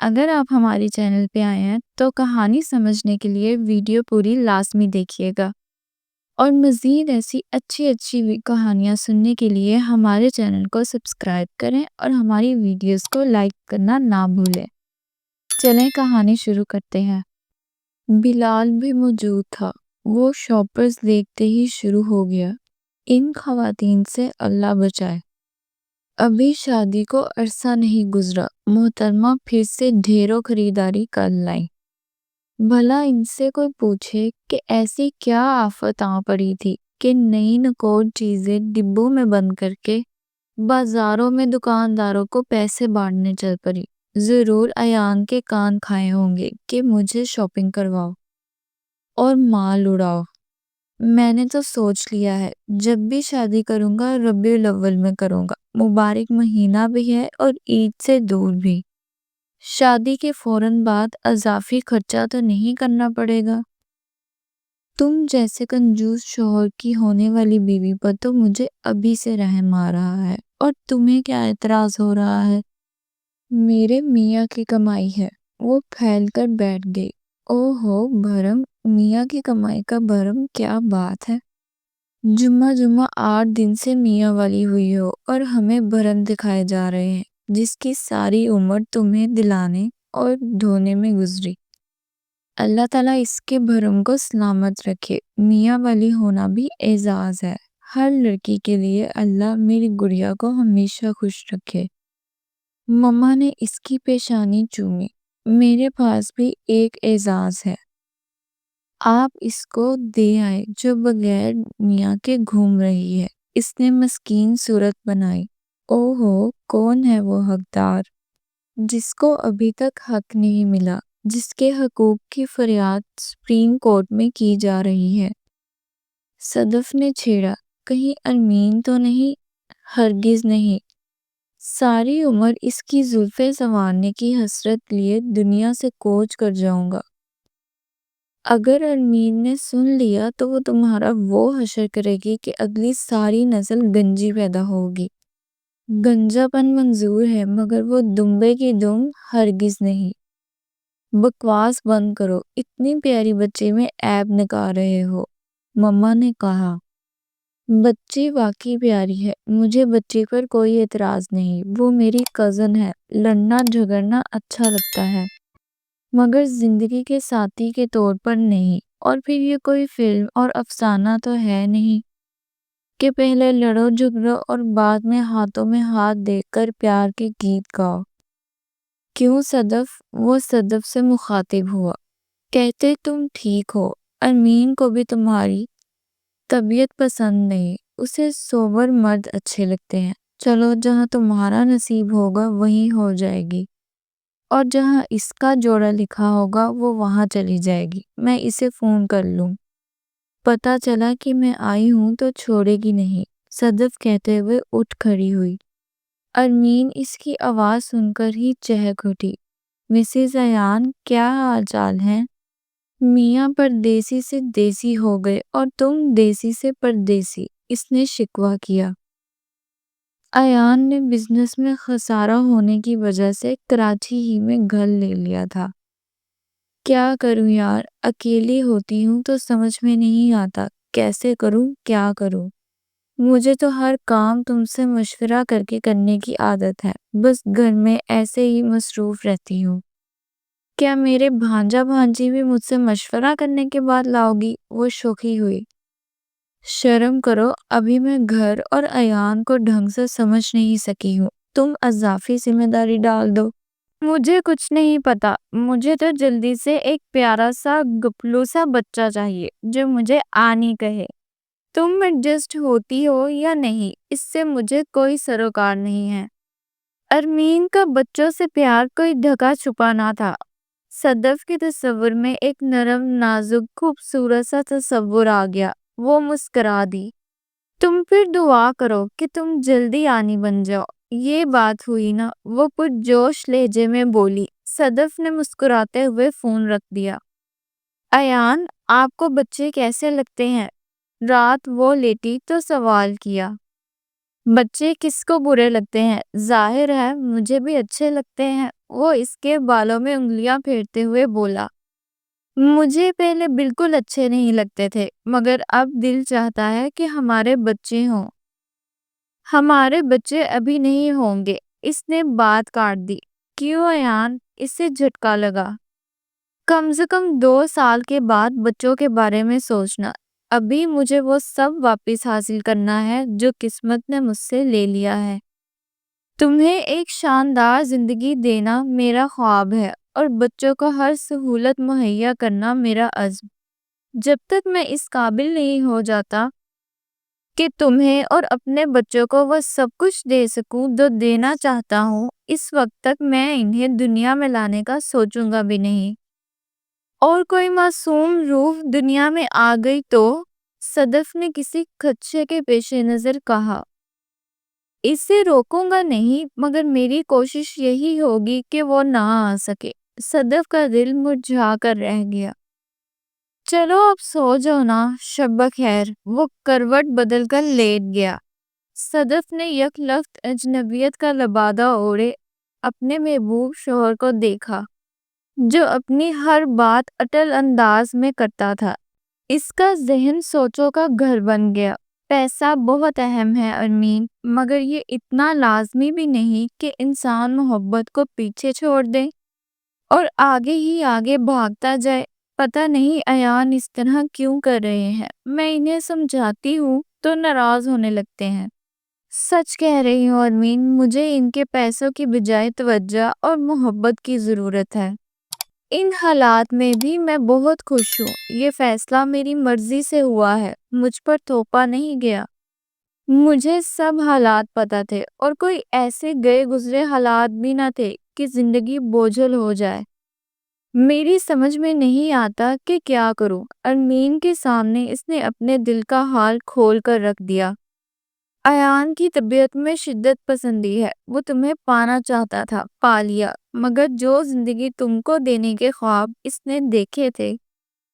اگر آپ ہماری چینل پہ آئے ہیں تو کہانی سمجھنے کے لیے ویڈیو پوری لازمی دیکھیے گا، اور مزید ایسی اچھی کہانیاں سننے کے لیے ہمارے چینل کو سبسکرائب کریں اور ہماری ویڈیوز کو لائک کرنا نہ بھولیں۔ چلیں کہانی شروع کرتے ہیں۔ بلال بھی موجود تھا۔ وہ شاپرز دیکھتے ہی شروع ہو گیا، ان خواتین سے اللہ بچائے۔ ابھی شادی کو عرصہ نہیں گزرا، محترمہ پھر سے ڈھیروں خریداری کر لائیں۔ بھلا ان سے کوئی پوچھے کہ ایسی کیا آفت آ پڑی تھی کہ نئی نکوڑ چیزیں ڈبوں میں بند کر کے بازاروں میں دکانداروں کو پیسے بانٹنے چل پڑی۔ ضرور ایان کے کان کھائے ہوں گے کہ مجھے شاپنگ کرواؤ اور مال اڑاؤ۔ میں نے تو سوچ لیا ہے جب بھی شادی کروں گا ربیع الاول میں کروں گا، مبارک مہینہ بھی ہے اور عید سے دور بھی۔ شادی کے فوراً بعد اضافی خرچہ تو نہیں کرنا پڑے گا۔ تم جیسے کنجوس شوہر کی ہونے والی بیوی پر تو مجھے ابھی سے رحم آ رہا ہے، اور تمہیں کیا اعتراض ہو رہا ہے؟ میرے میاں کی کمائی ہے۔ وہ پھیل کر بیٹھ گئی۔ اوہو بھرم، میاں کی کمائی کا بھرم، کیا بات ہے! جمعہ 8 دن سے میاں والی ہوئی ہو اور ہمیں بھرم دکھائے جا رہے ہیں جس کی ساری عمر تمہیں دلانے اور دھونے میں گزری۔ اللہ تعالیٰ اس کے بھرم کو سلامت رکھے۔ میاں والی ہونا بھی اعزاز ہے۔ ہر لڑکی کے لیے اللہ میری گڑیا کو ہمیشہ خوش رکھے۔ مما نے اس کی پیشانی چومی۔ میرے پاس بھی ایک اعزاز ہے، آپ اس کو دے آئے جو بغیر میاں کے گھوم رہی ہے۔ اس نے مسکین صورت بنائی۔ اوہو، کون ہے وہ حقدار جس کو ابھی تک حق نہیں ملا، جس کے حقوق کی فریاد سپریم کورٹ میں کی جا رہی ہے؟ صدف نے چھیڑا، کہیں ارمین تو نہیں؟ ہرگز نہیں۔ ساری عمر اس کی زلفیں سنوارنے کی حسرت لیے دنیا سے کوچ کر جاؤں گا۔ اگر ارمین نے سن لیا تو وہ تمہارا وہ حشر کرے گی کہ اگلی ساری نسل گنجی پیدا ہوگی۔ گنجا پن منظور ہے مگر وہ دمبے کی دم ہرگز نہیں۔ بکواس بند کرو، اتنی پیاری بچی میں عیب نکال رہے ہو، مما نے کہا۔ بچی واقعی پیاری ہے، مجھے بچی پر کوئی اعتراض نہیں، وہ میری کزن ہے۔ لڑنا جھگڑنا اچھا لگتا ہے مگر زندگی کے ساتھی کے طور پر نہیں۔ اور پھر یہ کوئی فلم اور افسانہ تو ہے نہیں کہ پہلے لڑو جھگڑو اور بعد میں ہاتھوں میں ہاتھ دے کر پیار کے گیت گاؤ۔ کیوں صدف؟ وہ صدف سے مخاطب ہوا۔ کہتے تم ٹھیک ہو، ارمین کو بھی تمہاری طبیعت پسند نہیں، اسے سوبر مرد اچھے لگتے ہیں۔ چلو جہاں تمہارا نصیب ہوگا وہیں ہو جائے گی، اور جہاں اس کا جوڑا لکھا ہوگا وہ وہاں چلی جائے گی۔ میں اسے فون کر لوں، پتا چلا کہ میں آئی ہوں تو چھوڑے گی نہیں۔ صدف کہتے ہوئے اٹھ کھڑی ہوئی۔ ارمین اس کی آواز سن کر ہی چہک اٹھی۔ مسز ایان، کیا حال چال ہیں؟ میاں پردیسی سے دیسی ہو گئے اور تم دیسی سے پردیسی، اس نے شکوہ کیا۔ ایان نے بزنس میں خسارہ ہونے کی وجہ سے کراچی ہی میں گھر لے لیا تھا۔ کیا کروں یار، اکیلی ہوتی ہوں تو سمجھ میں نہیں آتا کیسے کروں کیا کروں۔ مجھے تو ہر کام تم سے مشورہ کر کے کرنے کی عادت ہے، بس گھر میں ایسے ہی مصروف رہتی ہوں۔ کیا میرے بھانجا بھانجی بھی مجھ سے مشورہ کرنے کے بعد لاؤ گی؟ وہ شوخی ہوئی۔ شرم کرو، ابھی میں گھر اور ایان کو ڈھنگ سے سمجھ نہیں سکی ہوں، تم اضافی ذمہ داری ڈال دو۔ مجھے کچھ نہیں پتا، مجھے تو جلدی سے ایک پیارا سا گپلو سا بچہ چاہیے جو مجھے آنی کہے۔ تم ایڈجسٹ ہوتی ہو یا نہیں اس سے مجھے کوئی سروکار نہیں ہے۔ ارمین کا بچوں سے پیار کوئی ڈھکا چھپا نہ تھا۔ صدف کے تصور میں ایک نرم نازک خوبصورت سا تصور آ گیا۔ وہ مسکرا دی۔ تم پھر دعا کرو کہ تم جلدی آنی بن جاؤ۔ یہ بات ہوئی نا، وہ پرجوش لہجے میں بولی۔ صدف نے مسکراتے ہوئے فون رکھ دیا۔ ایان، آپ کو بچے کیسے لگتے ہیں؟ رات وہ لیٹی تو سوال کیا۔ بچے کس کو برے لگتے ہیں؟ ظاہر ہے مجھے بھی اچھے لگتے ہیں۔ وہ اس کے بالوں میں انگلیاں پھیرتے ہوئے بولا۔ مجھے پہلے بالکل اچھے نہیں لگتے تھے، مگر اب دل چاہتا ہے کہ ہمارے بچے ہوں۔ ہمارے بچے ابھی نہیں ہوں گے۔ اس نے بات کاٹ دی۔ کیوں ایان؟ اسے جھٹکا لگا۔ کم سے کم 2 سال کے بعد بچوں کے بارے میں سوچنا۔ ابھی مجھے وہ سب واپس حاصل کرنا ہے جو قسمت نے مجھ سے لے لیا ہے۔ تمہیں ایک شاندار زندگی دینا میرا خواب ہے اور بچوں کو ہر سہولت مہیا کرنا میرا عزم۔ جب تک میں اس قابل نہیں ہو جاتا کہ تمہیں اور اپنے بچوں کو وہ سب کچھ دے سکوں جو دینا چاہتا ہوں، اس وقت تک میں انہیں دنیا میں لانے کا سوچوں گا بھی نہیں۔ اور کوئی معصوم روح دنیا میں آ گئی تو؟ صدف نے کسی خدشے کے پیش نظر کہا۔ اسے روکوں گا نہیں، مگر میری کوشش یہی ہوگی کہ وہ نہ آ سکے۔ صدف کا دل مرجھا کر رہ گیا۔ چلو اب سو جاؤ نا، شب بخیر۔ وہ کروٹ بدل کر لیٹ گیا۔ صدف نے یک لخت اجنبیت کا لبادہ اوڑھے اپنے محبوب شوہر کو دیکھا، جو اپنی ہر بات اٹل انداز میں کرتا تھا۔ اس کا ذہن سوچوں کا گھر بن گیا۔ پیسہ بہت اہم ہے ارمین، مگر یہ اتنا لازمی بھی نہیں کہ انسان محبت کو پیچھے چھوڑ دے اور آگے ہی آگے بھاگتا جائے۔ پتہ نہیں ایان اس طرح کیوں کر رہے ہیں۔ میں انہیں سمجھاتی ہوں تو ناراض ہونے لگتے ہیں۔ سچ کہہ رہی ہوں ارمین، مجھے ان کے پیسوں کی بجائے توجہ اور محبت کی ضرورت ہے۔ ان حالات میں بھی میں بہت خوش ہوں۔ یہ فیصلہ میری مرضی سے ہوا ہے، مجھ پر تھوپا نہیں گیا۔ مجھے سب حالات پتہ تھے اور کوئی ایسے گئے گزرے حالات بھی نہ تھے کہ زندگی بوجھل ہو جائے۔ میری سمجھ میں نہیں آتا کہ کیا کروں۔ ارمین کے سامنے اس نے اپنے دل کا حال کھول کر رکھ دیا۔ ایان کی طبیعت میں شدت پسندی ہے۔ وہ تمہیں پانا چاہتا تھا، پا لیا، مگر جو زندگی تم کو دینے کے خواب اس نے دیکھے تھے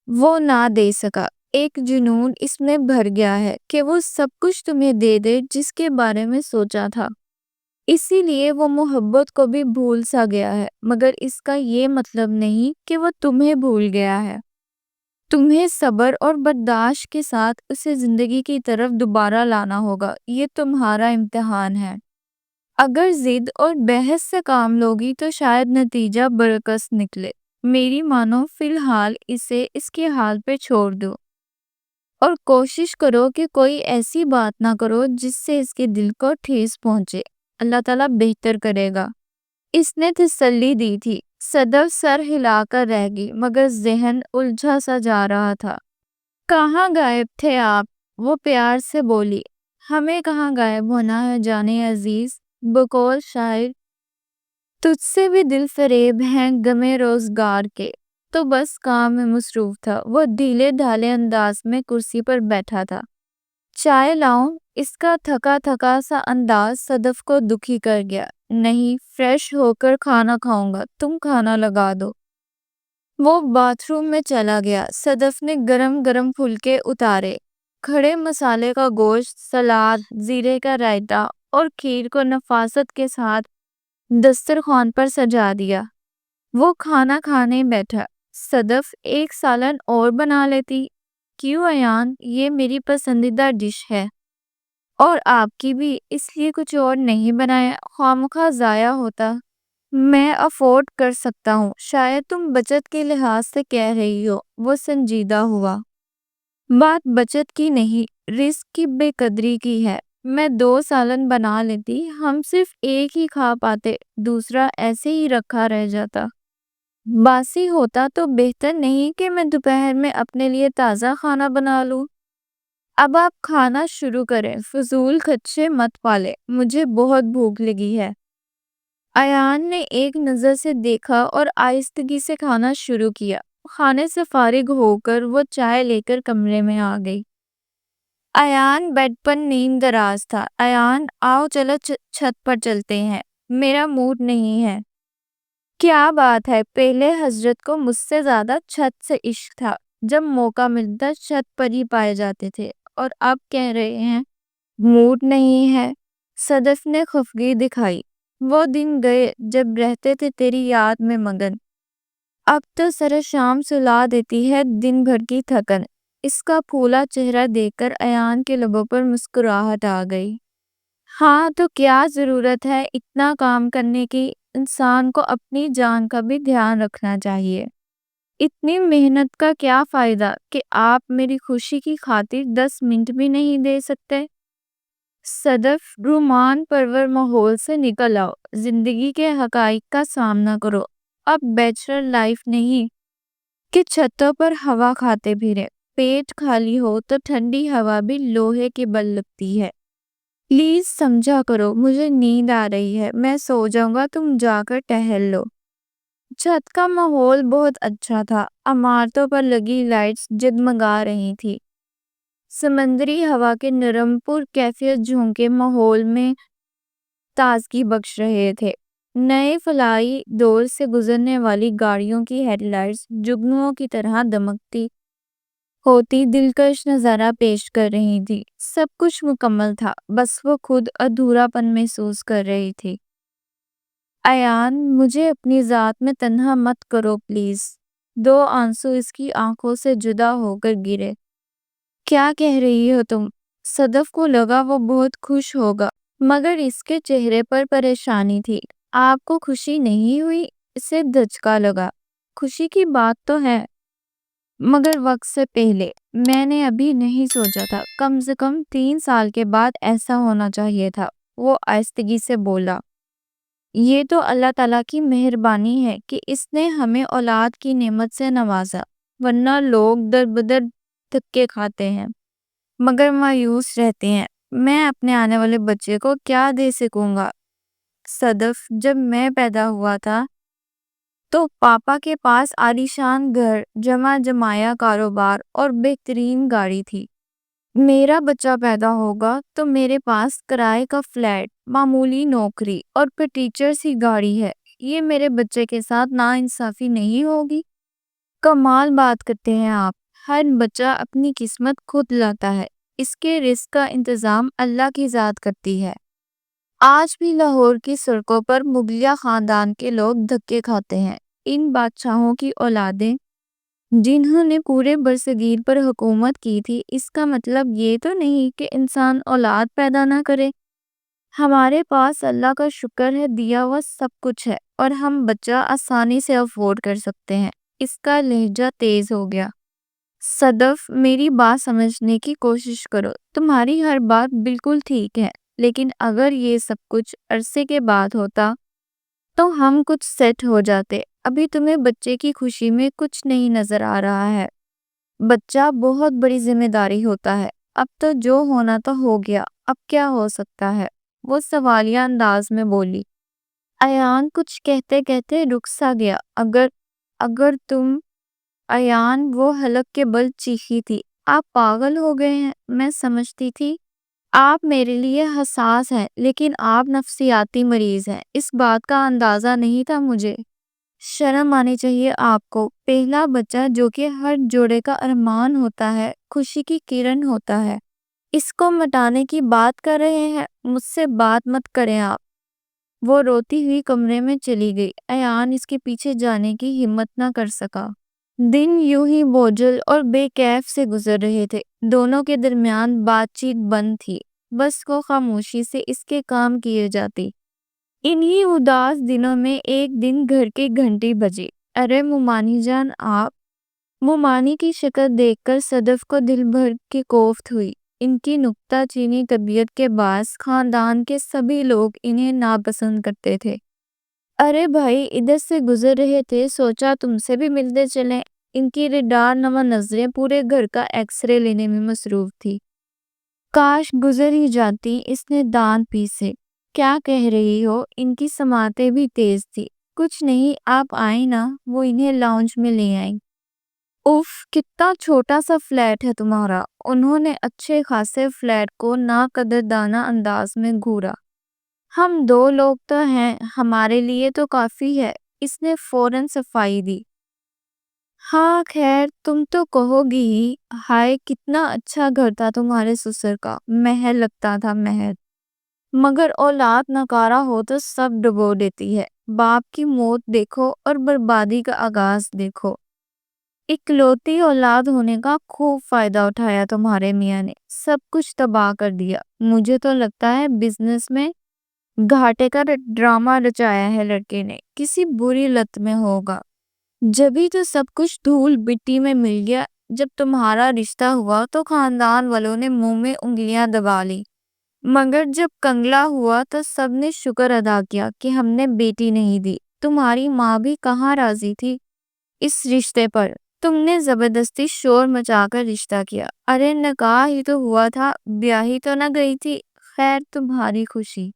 وہ نہ دے سکا۔ ایک جنون اس میں بھر گیا ہے کہ وہ سب کچھ تمہیں دے دے جس کے بارے میں سوچا تھا۔ اسی لیے وہ محبت کو بھی بھول سا گیا ہے، مگر اس کا یہ مطلب نہیں کہ وہ تمہیں بھول گیا ہے۔ تمہیں صبر اور برداشت کے ساتھ اسے زندگی کی طرف دوبارہ لانا ہوگا۔ یہ تمہارا امتحان ہے۔ اگر ضد اور بحث سے کام لوگی تو شاید نتیجہ برعکس نکلے۔ میری مانو فی الحال اسے اس کے حال پہ چھوڑ دو اور کوشش کرو کہ کوئی ایسی بات نہ کرو جس سے اس کے دل کو ٹھیس پہنچے۔ اللہ تعالیٰ بہتر کرے گا، اس نے تسلی دی تھی۔ صدف سر ہلا کر رہ گئی، مگر ذہن الجھا سا جا رہا تھا۔ کہاں غائب تھے آپ؟ وہ پیار سے بولی۔ ہمیں کہاں غائب ہونا ہے جانے عزیز، بقول شاعر۔ تجھ سے بھی دل فریب ہیں غمِ روزگار کے، تو بس کام میں مصروف تھا۔ وہ ڈھیلے ڈھالے انداز میں کرسی پر بیٹھا تھا۔ چائے لاؤں؟ اس کا تھکا تھکا سا انداز صدف کو دکھی کر گیا۔ نہیں، فریش ہو کر کھانا کھاؤں گا، تم کھانا لگا دو۔ وہ باتھ روم میں چلا گیا۔ صدف نے گرم گرم پھلکے اتارے، کھڑے مسالے کا گوشت، سلاد، زیرے کا رائتا اور کھیر کو نفاست کے ساتھ دسترخوان پر سجا دیا۔ وہ کھانا کھانے بیٹھا۔ صدف ایک سالن اور بنا لیتی۔ کیوں ایان؟ یہ میری پسندیدہ ڈش ہے اور آپ کی بھی، اس لیے کچھ اور نہیں بنایا، خوامخواہ ضائع ہوتا۔ میں افورڈ کر سکتا ہوں۔ شاید تم بچت کے لحاظ سے کہہ رہی ہو۔ وہ سنجیدہ ہوا۔ بات بچت کی نہیں، رزق کی بے قدری کی ہے۔ میں 2 سالن بنا لیتی، ہم صرف ایک ہی کھا پاتے، دوسرا ایسے ہی رکھا رہ جاتا۔ باسی ہوتا تو بہتر نہیں کہ میں دوپہر میں اپنے لیے تازہ کھانا بنا لوں۔ اب آپ کھانا شروع کریں، فضول خدشے مت پالیں، مجھے بہت بھوک لگی ہے۔ ایان نے ایک نظر سے دیکھا اور آہستگی سے کھانا شروع کیا۔ کھانے سے فارغ ہو کر وہ چائے لے کر کمرے میں آ گئی۔ ایان بیڈ پر نیند دراز تھا۔ ایان، آؤ چلو چھت پر چلتے ہیں، میرا موڈ نہیں ہے۔ کیا بات ہے؟ پہلے حضرت کو مجھ سے زیادہ چھت سے عشق تھا، جب موقع ملتا چھت پر ہی پائے جاتے تھے، اور اب کہہ رہے ہیں موڈ نہیں ہے۔ صدف نے خفگی دکھائی۔ وہ دن گئے جب رہتے تھے تیری یاد میں مگن، اب تو سر شام سلا دیتی ہے دن بھر کی تھکن۔ اس کا پھولا چہرہ دیکھ کر ایان کے لبوں پر مسکراہٹ آ گئی۔ ہاں تو کیا ضرورت ہے اتنا کام کرنے کی؟ انسان کو اپنی جان کا بھی دھیان رکھنا چاہیے۔ اتنی محنت کا کیا فائدہ کہ آپ میری خوشی کی خاطر 10 منٹ بھی نہیں دے سکتے؟ صدف، رومان پرور ماحول سے نکل آؤ، زندگی کے حقائق کا سامنا کرو۔ اب بیچلر لائف نہیں کہ چھتوں پر ہوا کھاتے پھرے۔ پیٹ خالی ہو تو ٹھنڈی ہوا بھی لوہے کے بل لگتی ہے۔ پلیز سمجھا کرو، مجھے نیند آ رہی ہے، میں سو جاؤں گا، تم جا کر ٹہل لو۔ چھت کا ماحول بہت اچھا تھا، عمارتوں پر لگی لائٹس جگمگا رہی تھی، سمندری ہوا کے نرم پر کیفیت جھونکے ماحول میں تازگی بخش رہے تھے۔ نئے فلائی دور سے گزرنے والی گاڑیوں کی ہیڈ لائٹس جگنوں کی طرح دمکتی ہوتی دلکش نظارہ پیش کر رہی تھی۔ سب کچھ مکمل تھا، بس وہ خود ادھورا پن محسوس کر رہی تھی۔ ایان، مجھے اپنی ذات میں تنہا مت کرو پلیز۔ 2 آنسو اس کی آنکھوں سے جدا ہو کر گرے۔ کیا کہہ رہی ہو تم؟ صدف کو لگا وہ بہت خوش ہوگا، مگر اس کے چہرے پر پریشانی تھی۔ آپ کو خوشی نہیں ہوئی؟ اسے دھچکا لگا۔ خوشی کی بات تو ہے، مگر وقت سے پہلے۔ میں نے ابھی نہیں سوچا تھا، کم سے کم 3 سال کے بعد ایسا ہونا چاہیے تھا۔ وہ آہستگی سے بولا۔ یہ تو اللہ تعالیٰ کی مہربانی ہے کہ اس نے ہمیں اولاد کی نعمت سے نوازا، ورنہ لوگ در بدر دھکے کھاتے ہیں مگر مایوس رہتے ہیں۔ میں اپنے آنے والے بچے کو کیا دے سکوں گا؟ صدف، جب میں پیدا ہوا تھا تو پاپا کے پاس عالیشان گھر، جمع جمایا کاروبار اور بہترین گاڑی تھی۔ میرا بچہ پیدا ہوگا تو میرے پاس کرائے کا فلیٹ، معمولی نوکری اور پھر ٹیچر سی گاڑی ہے۔ یہ میرے بچے کے ساتھ ناانصافی نہیں ہوگی؟ کمال بات کرتے ہیں آپ۔ ہر بچہ اپنی قسمت خود لاتا ہے، اس کے رزق کا انتظام اللہ کی ذات کرتی ہے۔ آج بھی لاہور کی سڑکوں پر مغلیہ خاندان کے لوگ دھکے کھاتے ہیں۔ ان بادشاہوں کی اولادیں جنہوں نے پورے برصغیر پر حکومت کی تھی، اس کا مطلب یہ تو نہیں کہ انسان اولاد پیدا نہ کرے۔ ہمارے پاس اللہ کا شکر ہے دیا ہوا سب کچھ ہے، اور ہم بچہ آسانی سے افورڈ کر سکتے ہیں۔ اس کا لہجہ تیز ہو گیا۔ صدف، میری بات سمجھنے کی کوشش کرو۔ تمہاری ہر بات بالکل ٹھیک ہے، لیکن اگر یہ سب کچھ عرصے کے بعد ہوتا تو ہم کچھ سیٹ ہو جاتے۔ ابھی تمہیں بچے کی خوشی میں کچھ نہیں نظر آ رہا ہے۔ بچہ بہت بڑی ذمہ داری ہوتا ہے۔ اب تو جو ہونا تو ہو گیا، اب کیا ہو سکتا ہے؟ وہ سوالیہ انداز میں بولی۔ ایان کچھ کہتے کہتے رک سا گیا۔ اگر تم ایان، وہ حلق کے بل چیخی تھی، آپ پاگل ہو گئے ہیں۔ میں سمجھتی تھی آپ میرے لیے حساس ہیں، لیکن آپ نفسیاتی مریض ہیں۔ اس بات کا اندازہ نہیں تھا مجھے۔ شرم آنی چاہیے آپ کو۔ پہلا بچہ جو کہ ہر جوڑے کا ارمان ہوتا ہے، خوشی کی کرن ہوتا ہے، اس کو مٹانے کی بات کر رہے ہیں؟ مجھ سے بات مت کریں آپ۔ وہ روتی ہوئی کمرے میں چلی گئی۔ ایان اس کے پیچھے جانے کی ہمت نہ کر سکا۔ دن یوں ہی بوجھل اور بے کیف سے گزر رہے تھے۔ دونوں کے درمیان بات چیت بند تھی، بس وہ خاموشی سے اس کے کام کیے جاتی۔ انہی اداس دنوں میں ایک دن گھر کی گھنٹی بجی۔ ارے مومانی جان، آپ! مومانی کی شکل دیکھ کر صدف کو دل بھر کی کوفت ہوئی۔ ان کی نکتہ چینی طبیعت کے باعث خاندان کے سبھی لوگ انہیں ناپسند کرتے تھے۔ ارے بھائی، ادھر سے گزر رہے تھے، سوچا تم سے بھی ملتے چلیں۔ ان کی ریڈار نما نظریں پورے گھر کا ایکس رے لینے میں مصروف تھی۔ کاش گزر ہی جاتی۔ اس نے دانت پیسے۔ کیا کہہ رہی ہو؟ ان کی سماعتیں بھی تیز تھی۔ کچھ نہیں، آپ آئیں نا۔ وہ انہیں لاؤنج میں لے آئیں۔ اف، کتنا چھوٹا سا فلیٹ ہے تمہارا۔ انہوں نے اچھے خاصے فلیٹ کو ناقدردانہ انداز میں گھورا۔ ہم 2 لوگ تو ہیں، ہمارے لیے تو کافی ہے۔ اس نے فوراً صفائی دی۔ ہاں خیر، تم تو کہو گی ہی۔ ہائے، کتنا اچھا گھر تھا تمہارے سسر کا، محل لگتا تھا، محل۔ مگر اولاد ناکارہ ہو تو سب ڈبو دیتی ہے۔ باپ کی موت دیکھو اور بربادی کا آغاز دیکھو۔ اکلوتی اولاد ہونے کا خوب فائدہ اٹھایا تمہارے میاں نے، سب کچھ تباہ کر دیا۔ مجھے تو لگتا ہے بزنس میں گھاٹے کا ڈرامہ رچایا ہے لڑکے نے، کسی بری لت میں ہوگا۔ جبھی تو سب کچھ دھول مٹی میں مل گیا۔ جب تمہارا رشتہ ہوا تو خاندان والوں نے منہ میں انگلیاں دبا لی، مگر جب کنگلا ہوا تو سب نے شکر ادا کیا کہ ہم نے بیٹی نہیں دی۔ تمہاری ماں بھی کہاں راضی تھی اس رشتے پر، تم نے زبردستی شور مچا کر رشتہ کیا۔ ارے نکاح ہی تو ہوا تھا، بیاہی تو نہ گئی تھی۔ خیر تمہاری خوشی۔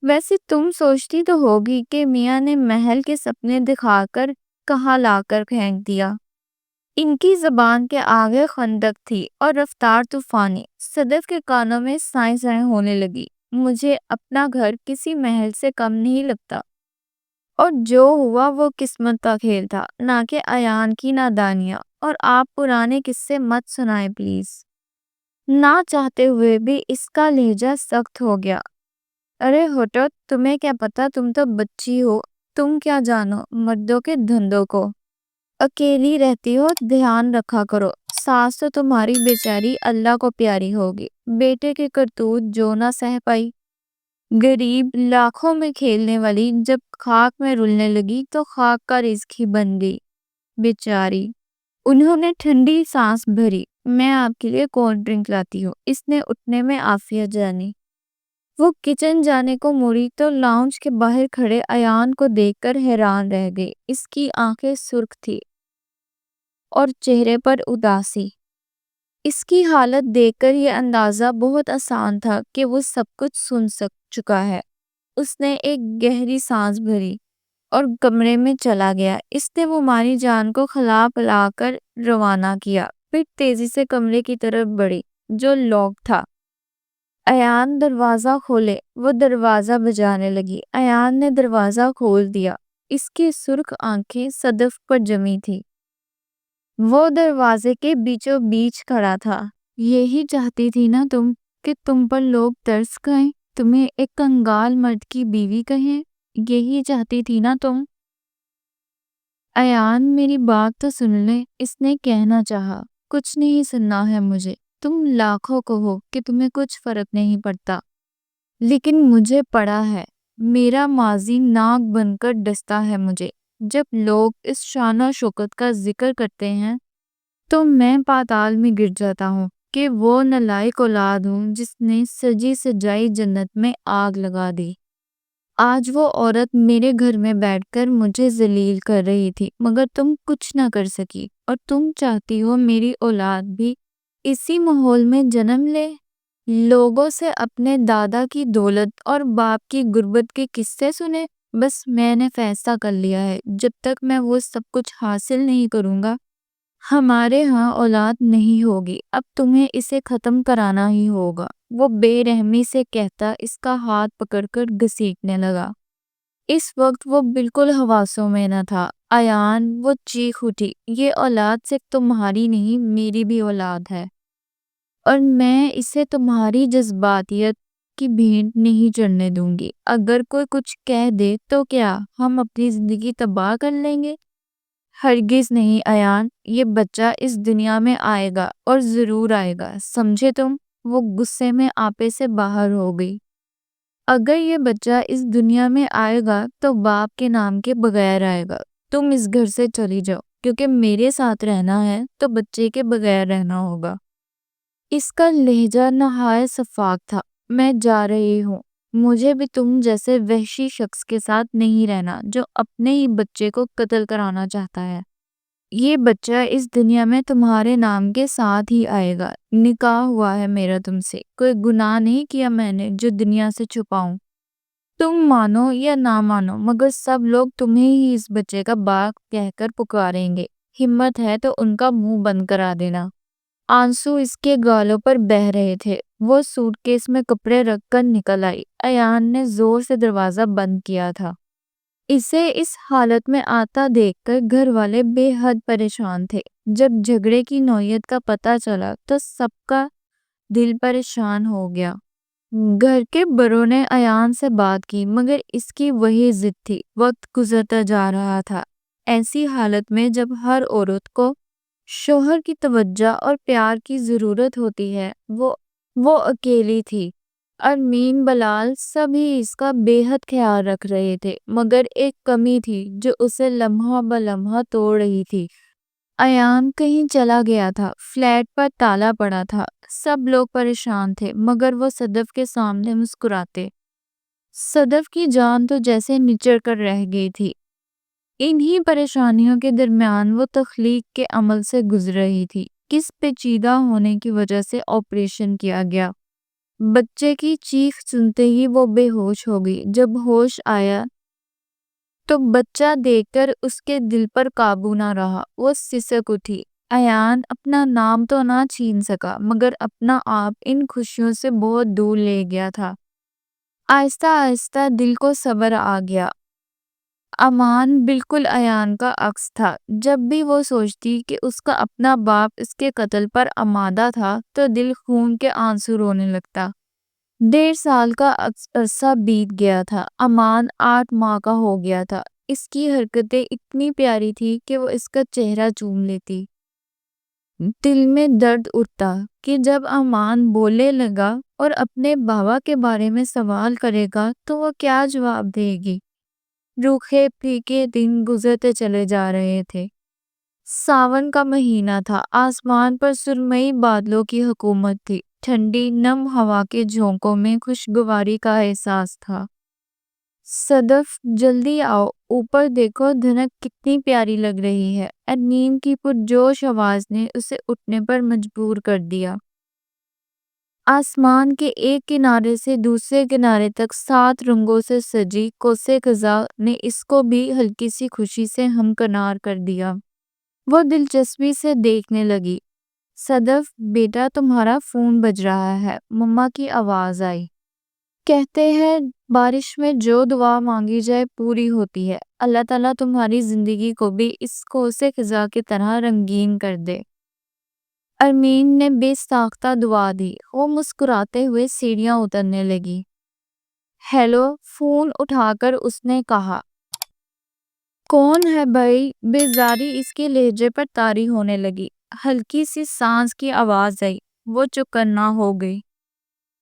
ویسے تم سوچتی تو ہوگی کہ میاں نے محل کے سپنے دکھا کر کہاں لا کر پھینک دیا۔ ان کی زبان کے آگے خندق تھی اور رفتار طوفانی۔ صدف کے کانوں میں سائیں سائیں ہونے لگی۔ مجھے اپنا گھر کسی محل سے کم نہیں لگتا، اور جو ہوا وہ قسمت کا کھیل تھا، نہ کہ ایان کی نادانیاں۔ اور آپ پرانے قصے مت سنائیں پلیز۔ نہ چاہتے ہوئے بھی اس کا لہجہ سخت ہو گیا۔ ارے ہٹو، تمہیں کیا پتا، تم تو بچی ہو، تم کیا جانو مردوں کے دھندوں کو۔ اکیلی رہتی ہو، دھیان رکھا کرو۔ ساس تو تمہاری بیچاری اللہ کو پیاری ہوگی، بیٹے کے کرتوت جو نہ سہ پائی۔ غریب لاکھوں میں کھیلنے والی جب خاک میں رلنے لگی تو خاک کا رزق ہی بن گئی بیچاری۔ انہوں نے ٹھنڈی سانس بھری۔ میں آپ کے لیے کولڈ ڈرنک لاتی ہوں، اس نے اٹھنے میں عافیت جانی۔ وہ کچن جانے کو مڑی تو لاؤنج کے باہر کھڑے ایان کو دیکھ کر حیران رہ گئی۔ اس کی آنکھیں سرخ تھی اور چہرے پر اداسی۔ اس کی حالت دیکھ کر یہ اندازہ بہت آسان تھا کہ وہ سب کچھ سن چکا ہے۔ اس نے ایک گہری سانس بھری اور کمرے میں چلا گیا۔ اس نے ممانی جان کو کھلا پلا کر روانہ کیا، پھر تیزی سے کمرے کی طرف بڑھی جو لاک تھا۔ ایان دروازہ کھولے، وہ دروازہ بجانے لگی۔ ایان نے دروازہ کھول دیا۔ اس کی سرخ آنکھیں صدف پر جمی تھی۔ وہ دروازے کے بیچوں بیچ کھڑا تھا۔ یہی چاہتی تھی نا تم کہ تم پر لوگ ترس کھائیں، تمہیں ایک کنگال مرد کی بیوی کہیں؟ یہی چاہتی تھی نا تم؟ ایان میری بات تو سن لے، اس نے کہنا چاہا۔ کچھ نہیں سننا ہے مجھے، تم لاکھوں کہو کہ تمہیں کچھ فرق نہیں پڑتا، لیکن مجھے پڑا ہے۔ میرا ماضی ناک بن کر ڈستا ہے مجھے۔ جب لوگ اس شان و شوکت کا ذکر کرتے ہیں تو میں پاتال میں گر جاتا ہوں کہ وہ نالائق اولاد ہوں جس نے سجی سجائی جنت میں آگ لگا دی۔ آج وہ عورت میرے گھر میں بیٹھ کر مجھے ذلیل کر رہی تھی، مگر تم کچھ نہ کر سکی، اور تم چاہتی ہو میری اولاد بھی اسی ماحول میں جنم لے، لوگوں سے اپنے دادا کی دولت اور باپ کی غربت کے قصے سنے۔ بس میں نے فیصلہ کر لیا ہے، جب تک میں وہ سب کچھ حاصل نہیں کروں گا ہمارے ہاں اولاد نہیں ہوگی۔ اب تمہیں اسے ختم کرانا ہی ہوگا۔ وہ بے رحمی سے کہتا اس کا ہاتھ پکڑ کر گھسیٹنے لگا۔ اس وقت وہ بالکل حواسوں میں نہ تھا۔ ایان، وہ چیخ اٹھی، یہ اولاد صرف تمہاری نہیں، میری بھی اولاد ہے، اور میں اسے تمہاری جذباتیت کی بھینٹ نہیں چڑھنے دوں گی۔ اگر کوئی کچھ کہہ دے تو کیا ہم اپنی زندگی تباہ کر لیں گے؟ ہرگز نہیں ایان، یہ بچہ اس دنیا میں آئے گا، اور ضرور آئے گا، سمجھے تم؟ وہ غصے میں آپے سے باہر ہو گئی۔ اگر یہ بچہ اس دنیا میں آئے گا تو باپ کے نام کے بغیر آئے گا۔ تم اس گھر سے چلی جاؤ، کیونکہ میرے ساتھ رہنا ہے تو بچے کے بغیر رہنا ہوگا۔ اس کا لہجہ نہایت شفاف تھا۔ میں جا رہی ہوں، مجھے بھی تم جیسے وحشی شخص کے ساتھ نہیں رہنا جو اپنے ہی بچے کو قتل کرانا چاہتا ہے۔ یہ بچہ اس دنیا میں تمہارے نام کے ساتھ ہی آئے گا۔ نکاح ہوا ہے میرا تم سے، کوئی گناہ نہیں کیا میں نے جو دنیا سے چھپاؤں۔ تم مانو یا نہ مانو، مگر سب لوگ تمہیں ہی اس بچے کا باپ کہہ کر پکاریں گے۔ ہمت ہے تو ان کا منہ بند کرا دینا۔ آنسو اس کے گالوں پر بہہ رہے تھے۔ وہ سوٹ کیس میں کپڑے رکھ کر نکل آئی۔ ایان نے زور سے دروازہ بند کیا تھا۔ اسے اس حالت میں آتا دیکھ کر گھر والے بے حد پریشان تھے۔ جب جھگڑے کی نوعیت کا پتہ چلا تو سب کا دل پریشان ہو گیا۔ گھر کے بڑوں نے ایان سے بات کی مگر اس کی وہی ضد تھی۔ وقت گزرتا جا رہا تھا۔ ایسی حالت میں جب ہر عورت کو شوہر کی توجہ اور پیار کی ضرورت ہوتی ہے، وہ اکیلی تھی۔ ارمین بلال سبھی اس کا بے حد خیال رکھ رہے تھے، مگر ایک کمی تھی جو اسے لمحہ بلمحہ توڑ رہی تھی۔ ایان کہیں چلا گیا تھا، فلیٹ پر تالا پڑا تھا، سب لوگ پریشان تھے مگر وہ صدف کے سامنے مسکراتے۔ صدف کی جان تو جیسے نچڑ کر رہ گئی تھی۔ انہی پریشانیوں کے درمیان وہ تخلیق کے عمل سے گزر رہی تھی۔ کس پیچیدہ ہونے کی وجہ سے آپریشن کیا گیا۔ بچے کی چیخ سنتے ہی وہ بے ہوش ہو گئی۔ جب ہوش آیا تو بچہ دیکھ کر اس کے دل پر قابو نہ رہا، وہ سسک اٹھی۔ ایان اپنا نام تو نہ چھین سکا مگر اپنا آپ ان خوشیوں سے بہت دور لے گیا تھا۔ آہستہ آہستہ دل کو صبر آ گیا۔ امان بالکل ایان کا عکس تھا۔ جب بھی وہ سوچتی کہ اس کا اپنا باپ اس کے قتل پر آمادہ تھا تو دل خون کے آنسو رونے لگتا۔ 1.5 سال کا عرصہ بیت گیا تھا۔ امان 8 ماہ کا ہو گیا تھا۔ اس کی حرکتیں اتنی پیاری تھی کہ وہ اس کا چہرہ چوم لیتی۔ دل میں درد اٹھتا کہ جب امان بولنے لگا اور اپنے بابا کے بارے میں سوال کرے گا تو وہ کیا جواب دے گی۔ روکھے پھیکے دن گزرتے چلے جا رہے تھے۔ ساون کا مہینہ تھا۔ آسمان پر سرمئی بادلوں کی حکومت تھی۔ ٹھنڈی نم ہوا کے جھونکوں میں خوشگواری کا احساس تھا۔ صدف جلدی آؤ، اوپر دیکھو دھنک کتنی پیاری لگ رہی ہے۔ ارمین کی پرجوش آواز نے اسے اٹھنے پر مجبور کر دیا۔ آسمان کے ایک کنارے سے دوسرے کنارے تک 7 رنگوں سے سجی کوسے قزح نے اس کو بھی ہلکی سی خوشی سے ہمکنار کر دیا۔ وہ دلچسپی سے دیکھنے لگی۔ صدف بیٹا تمہارا فون بج رہا ہے، مما کی آواز آئی۔ کہتے ہیں بارش میں جو دعا مانگی جائے پوری ہوتی ہے۔ اللہ تعالیٰ تمہاری زندگی کو بھی اس کوسے قزح کی طرح رنگین کر دے۔ ارمین نے بے ساختہ دعا دی۔ وہ مسکراتے ہوئے سیڑھیاں اترنے لگی۔ ہیلو، فون اٹھا کر اس نے کہا۔ کون ہے بھائی؟ بیزاری اس کے لہجے پر طاری ہونے لگی۔ ہلکی سی سانس کی آواز آئی۔ وہ چوکنا ہو گئی۔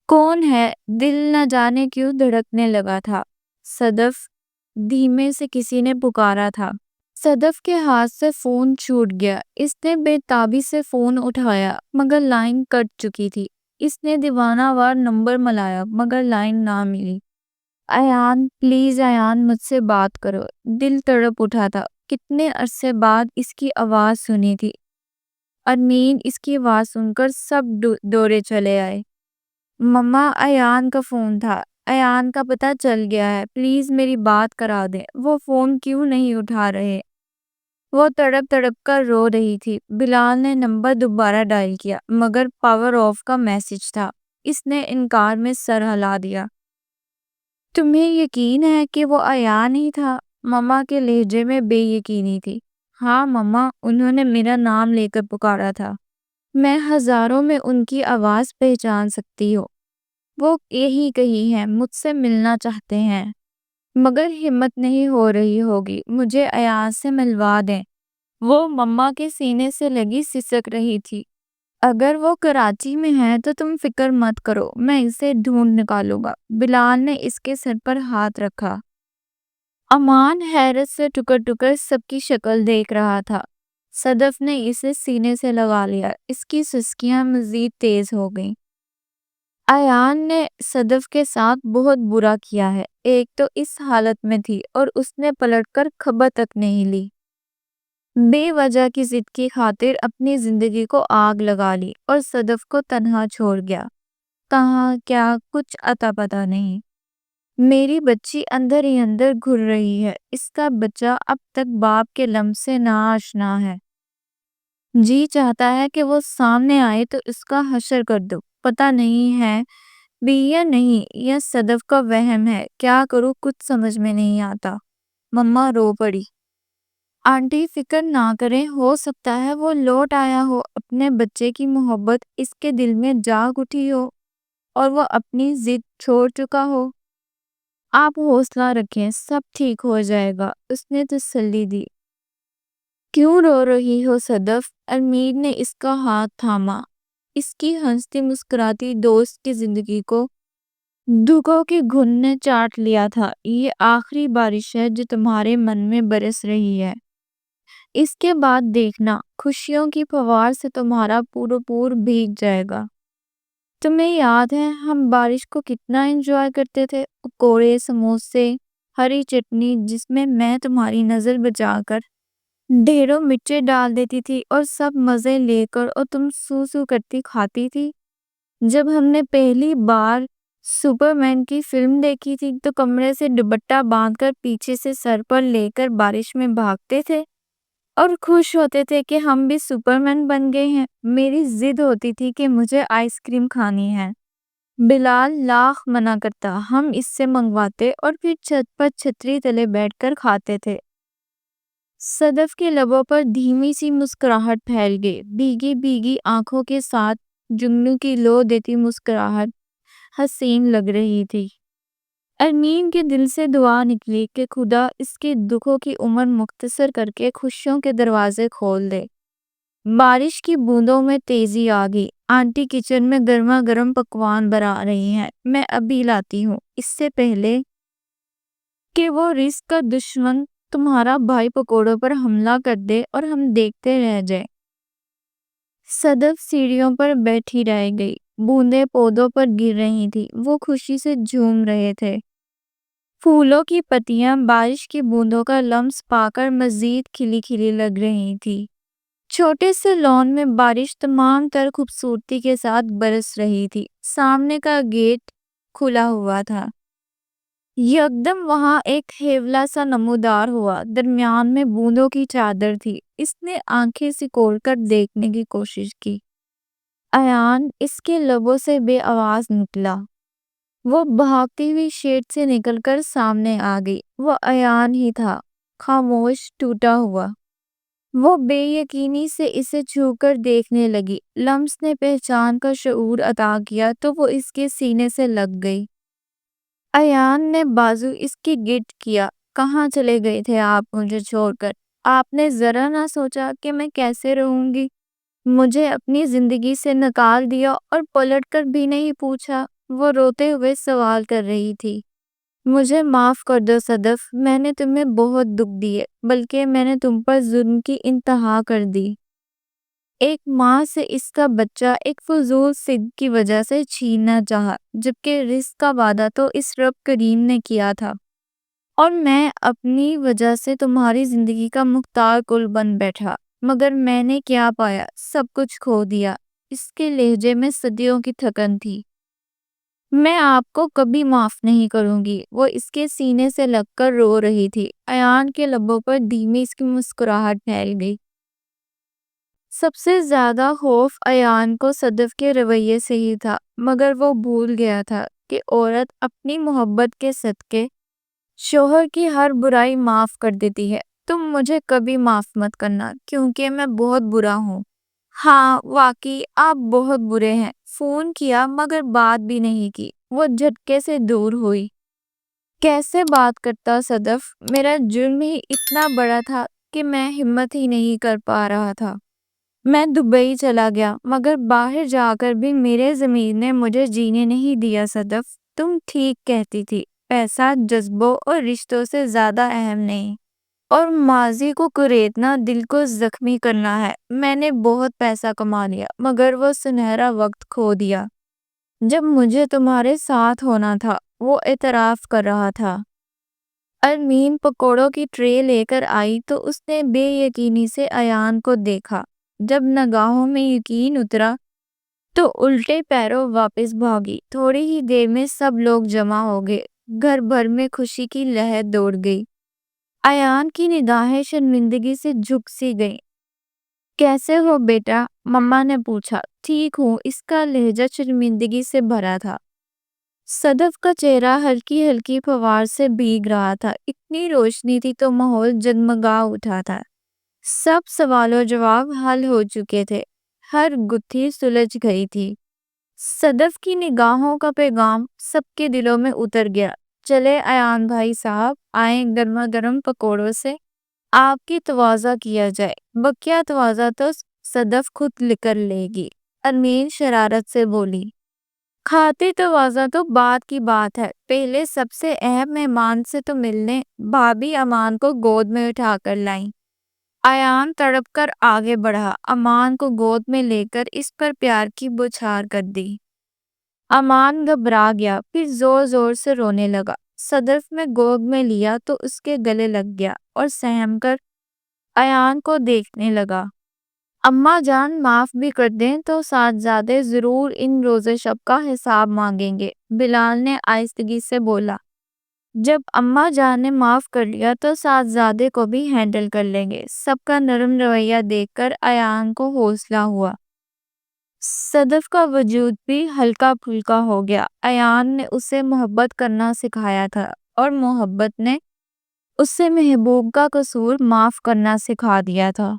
کون ہے؟ دل نہ جانے کیوں دھڑکنے لگا تھا۔ صدف، دھیمے سے کسی نے پکارا تھا۔ صدف کے ہاتھ سے فون چھوٹ گیا۔ اس نے بے تابی سے فون اٹھایا مگر لائن کٹ چکی تھی۔ اس نے دیوانہ وار نمبر ملایا مگر لائن نہ ملی۔ ایان، پلیز ایان، مجھ سے بات کرو۔ دل تڑپ اٹھا تھا۔ کتنے عرصے بعد اس کی آواز سنی تھی۔ ارمین اس کی آواز سن کر سب دوڑے چلے آئے۔ مما، ایان کا فون تھا۔ ایان کا پتہ چل گیا ہے، پلیز میری بات کرا دیں۔ وہ فون کیوں نہیں اٹھا رہے؟ وہ تڑپ تڑپ کر رو رہی تھی۔ بلال نے نمبر دوبارہ ڈائل کیا مگر پاور آف کا میسج تھا۔ اس نے انکار میں سر ہلا دیا۔ تمہیں یقین ہے کہ وہ ایان ہی تھا؟ مما کے لہجے میں بے یقینی تھی۔ ہاں مما، انہوں نے میرا نام لے کر پکارا تھا۔ میں ہزاروں میں ان کی آواز پہچان سکتی ہوں۔ وہ یہی کہی ہے، مجھ سے ملنا چاہتے ہیں مگر ہمت نہیں ہو رہی ہوگی۔ مجھے ایان سے ملوا دیں۔ وہ مما کے سینے سے لگی سسک رہی تھی۔ اگر وہ کراچی میں ہے تو تم فکر مت کرو، میں اسے ڈھونڈ نکالوں گا۔ بلال نے اس کے سر پر ہاتھ رکھا۔ امان حیرت سے ٹکر ٹکر سب کی شکل دیکھ رہا تھا۔ صدف نے اسے سینے سے لگا لیا۔ اس کی سسکیاں مزید تیز ہو گئیں۔ ایان نے صدف کے ساتھ بہت برا کیا ہے۔ ایک تو اس حالت میں تھی اور اس نے پلٹ کر خبر تک نہیں لی۔ بے وجہ کی ضد کی خاطر اپنی زندگی کو آگ لگا لی اور صدف کو تنہا چھوڑ گیا۔ کہاں کیا کچھ عطا پتہ نہیں۔ میری بچی اندر ہی اندر گھر رہی ہے۔ اس کا بچہ اب تک باپ کے لمس سے ناآشنا ہے۔ جی چاہتا ہے کہ وہ سامنے آئے تو اس کا حشر کر دو۔ پتہ نہیں ہے بھی یا نہیں، یہ صدف کا وہم ہے۔ کیا کروں کچھ سمجھ میں نہیں آتا۔ مما رو پڑی۔ آنٹی فکر نہ کریں، ہو سکتا ہے وہ لوٹ آیا ہو۔ اپنے بچے کی محبت اس کے دل میں جاگ اٹھی ہو۔ اور وہ اپنی ضد چھوڑ چکا ہو۔ آپ حوصلہ رکھیں، سب ٹھیک ہو جائے گا، اس نے تسلی دی۔ کیوں رو رہی ہو صدف؟ امیر نے اس کا ہاتھ تھاما۔ اس کی ہنستی مسکراتی دوست کی زندگی کو دکھوں کی گھن نے چاٹ لیا تھا۔ یہ آخری بارش ہے جو تمہارے من میں برس رہی ہے۔ اس کے بعد دیکھنا، خوشیوں کی فوار سے تمہارا پور بھیگ جائے گا۔ تمہیں یاد ہے ہم بارش کو کتنا انجوائے کرتے تھے؟ پکوڑے، سموسے، ہری چٹنی جس میں میں تمہاری نظر بچا کر ڈھیروں مرچیں ڈال دیتی تھی اور سب مزے لے کر اور تم سو سو کرتی کھاتی تھی۔ جب ہم نے پہلی بار سپرمین کی فلم دیکھی تھی تو کمرے سے دوپٹہ باندھ کر پیچھے سے سر پر لے کر بارش میں بھاگتے تھے اور خوش ہوتے تھے کہ ہم بھی سپرمین بن گئے ہیں۔ میری ضد ہوتی تھی کہ مجھے آئس کریم کھانی ہے۔ بلال لاکھ منع کرتا، ہم اس سے منگواتے اور پھر چھت پر چھتری تلے بیٹھ کر کھاتے تھے۔ صدف کے لبوں پر دھیمی سی مسکراہٹ پھیل گئی، بھیگی بھیگی آنکھوں کے ساتھ جگنو کی لو دیتی مسکراہٹ حسین لگ رہی تھی۔ ارمین کے دل سے دعا نکلی کہ خدا اس کے دکھوں کی عمر مختصر کر کے خوشیوں کے دروازے کھول دے۔ بارش کی بوندوں میں تیزی آ گئی۔ آنٹی کچن میں گرما گرم پکوان بنا رہی ہیں، میں ابھی لاتی ہوں، اس سے پہلے کہ وہ رزق کا دشمن تمہارا بھائی پکوڑوں پر حملہ کر دے اور ہم دیکھتے رہ جائیں۔ صدف سیڑھیوں پر بیٹھی رہ گئی، بوندیں پودوں پر گر رہی تھی، وہ خوشی سے جھوم رہے تھے۔ پھولوں کی پتیاں بارش کی بوندوں کا لمس پا کر مزید کھلی کھلی لگ رہی تھی۔ چھوٹے سے لان میں بارش تمام تر خوبصورتی کے ساتھ برس رہی تھی۔ سامنے کا گیٹ کھلا ہوا تھا۔ یکدم وہاں ایک ہیولا سا نمودار ہوا، درمیان میں بوندوں کی چادر تھی۔ اس نے آنکھیں سکوڑ کر دیکھنے کی کوشش کی۔ ایان، اس کے لبوں سے بے آواز نکلا۔ وہ بھاگتی ہوئی شیڈ سے نکل کر سامنے آ گئی۔ وہ ایان ہی تھا، خاموش، ٹوٹا ہوا۔ وہ بے یقینی سے اسے چھو کر دیکھنے لگی۔ لمس نے پہچان کا شعور عطا کیا تو وہ اس کے سینے سے لگ گئی۔ ایان نے بازو اس کی گرد کیا۔ کہاں چلے گئے تھے آپ مجھے چھوڑ کر؟ آپ نے ذرا نہ سوچا کہ میں کیسے رہوں گی؟ مجھے اپنی زندگی سے نکال دیا اور پلٹ کر بھی نہیں پوچھا۔ وہ روتے ہوئے سوال کر رہی تھی۔ مجھے معاف کر دو صدف، میں نے تمہیں بہت دکھ دیے، بلکہ میں نے تم پر ظلم کی انتہا کر دی۔ ایک ماں سے اس کا بچہ ایک فضول ضد کی وجہ سے چھیننا چاہا، جبکہ رزق کا وعدہ تو اس رب کریم نے کیا تھا، اور میں اپنی وجہ سے تمہاری زندگی کا مختار کل بن بیٹھا۔ مگر میں نے کیا پایا؟ سب کچھ کھو دیا۔ اس کے لہجے میں صدیوں کی تھکن تھی۔ میں آپ کو کبھی معاف نہیں کروں گی۔ وہ اس کے سینے سے لگ کر رو رہی تھی۔ ایان کے لبوں پر دھیمی اس کی مسکراہٹ پھیل گئی۔ سب سے زیادہ خوف ایان کو صدف کے رویے سے ہی تھا، مگر وہ بھول گیا تھا کہ عورت اپنی محبت کے صدقے شوہر کی ہر برائی معاف کر دیتی ہے۔ تم مجھے کبھی معاف مت کرنا، کیونکہ میں بہت برا ہوں۔ ہاں واقعی آپ بہت برے ہیں۔ فون کیا مگر بات بھی نہیں کی۔ وہ جھٹکے سے دور ہوئی۔ کیسے بات کرتا صدف؟ میرا جرم ہی اتنا بڑا تھا کہ میں ہمت ہی نہیں کر پا رہا تھا۔ میں دبئی چلا گیا، مگر باہر جا کر بھی میرے ضمیر نے مجھے جینے نہیں دیا صدف۔ تم ٹھیک کہتی تھی، پیسہ جذبوں اور رشتوں سے زیادہ اہم نہیں، اور ماضی کو کریدنا دل کو زخمی کرنا ہے۔ میں نے بہت پیسہ کما لیا، مگر وہ سنہرا وقت کھو دیا جب مجھے تمہارے ساتھ ہونا تھا، وہ اعتراف کر رہا تھا۔ ارمین پکوڑوں کی ٹرے لے کر آئی تو اس نے بے یقینی سے ایان کو دیکھا۔ جب نگاہوں میں یقین اترا تو الٹے پیروں واپس بھاگی۔ تھوڑی ہی دیر میں سب لوگ جمع ہو گئے، گھر بھر میں خوشی کی لہر دوڑ گئی۔ ایان کی نگاہیں شرمندگی سے جھک سی گئیں۔ کیسے ہو بیٹا؟ مما نے پوچھا۔ ٹھیک ہوں، اس کا لہجہ شرمندگی سے بھرا تھا۔ صدف کا چہرہ ہلکی ہلکی فوار سے بھیگ رہا تھا۔ اتنی روشنی تھی تو ماحول جگمگا اٹھا تھا۔ سب سوال و جواب حل ہو چکے تھے، ہر گتھی سلجھ گئی تھی۔ صدف کی نگاہوں کا پیغام سب کے دلوں میں اتر گیا۔ چلے ایان بھائی صاحب، آئیں گرما گرم پکوڑوں سے آپ کی تواضع کیا جائے۔ بقیہ تواضع تو صدف خود کر لے گی، ارمین شرارت سے بولی۔ کھاتے تواضع تو بات کی بات ہے، پہلے سب سے اہم مہمان سے تو ملنے بھابی امان کو گود میں اٹھا کر لائیں۔ ایان تڑپ کر آگے بڑھا، امان کو گود میں لے کر اس پر پیار کی بوچھار کر دی۔ امان گھبرا گیا، پھر زور زور سے رونے لگا۔ صدف میں گود میں لیا تو اس کے گلے لگ گیا اور سہم کر ایان کو دیکھنے لگا۔ اماں جان معاف بھی کر دیں تو صاحبزادے ضرور ان روزے شب کا حساب مانگیں گے، بلال نے آہستگی سے بولا۔ جب اماں جان نے معاف کر لیا تو صاحبزادے کو بھی ہینڈل کر لیں گے۔ سب کا نرم رویہ دیکھ کر ایان کو حوصلہ ہوا۔ صدف کا وجود بھی ہلکا پھلکا ہو گیا۔ ایان نے اسے محبت کرنا سکھایا تھا اور محبت نے اسے محبوب کا قصور معاف کرنا سکھا دیا تھا۔